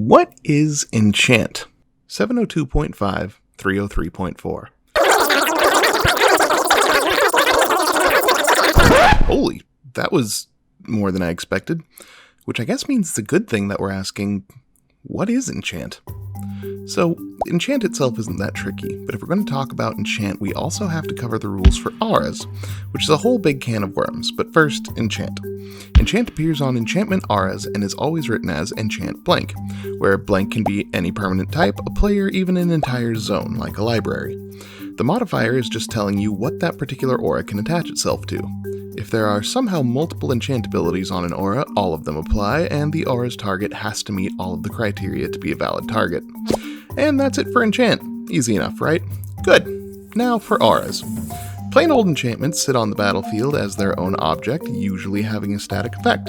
What is Enchant? 702.5, 303.4. Holy, that was more than I expected. Which I guess means it's a good thing that we're asking, what is Enchant? So, Enchant itself isn't that tricky, but if we're going to talk about Enchant, we also have to cover the rules for auras, which is a whole big can of worms. But first, Enchant. Enchant appears on enchantment auras and is always written as Enchant blank, where blank can be any permanent type, a player, even an entire zone, like a library. The modifier is just telling you what that particular aura can attach itself to. If there are somehow multiple enchant abilities on an aura, all of them apply, and the aura's target has to meet all of the criteria to be a valid target. And that's it for Enchant. Easy enough, right? Good. Now for auras. Plain old enchantments sit on the battlefield as their own object, usually having a static effect.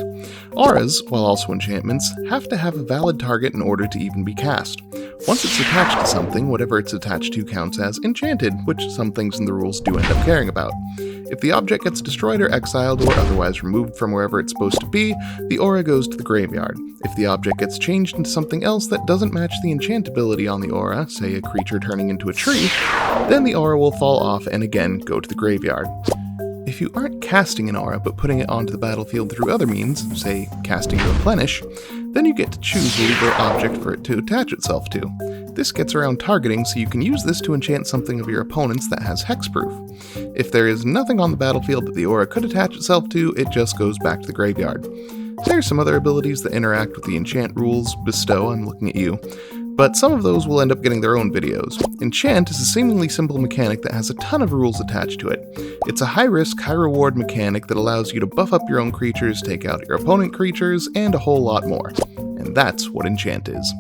Auras, while also enchantments, have to have a valid target in order to even be cast. Once it's attached to something, whatever it's attached to counts as enchanted, which some things in the rules do end up caring about. If the object gets destroyed or exiled or otherwise removed from wherever it's supposed to be, the aura goes to the graveyard. If the object gets changed into something else that doesn't match the enchantability on the aura, say a creature turning into a tree, then the aura will fall off and again go to the graveyard. If you aren't casting an aura but putting it onto the battlefield through other means, say casting Replenish, then you get to choose a legal object for it to attach itself to. This gets around targeting, so you can use this to enchant something of your opponent's that has hexproof. If there is nothing on the battlefield that the aura could attach itself to, it just goes back to the graveyard. There are some other abilities that interact with the enchant rules. Bestow, I'm looking at you. But some of those will end up getting their own videos. Enchant is a seemingly simple mechanic that has a ton of rules attached to it. It's a high-risk, high-reward mechanic that allows you to buff up your own creatures, take out your opponent creatures, and a whole lot more. And that's what Enchant is.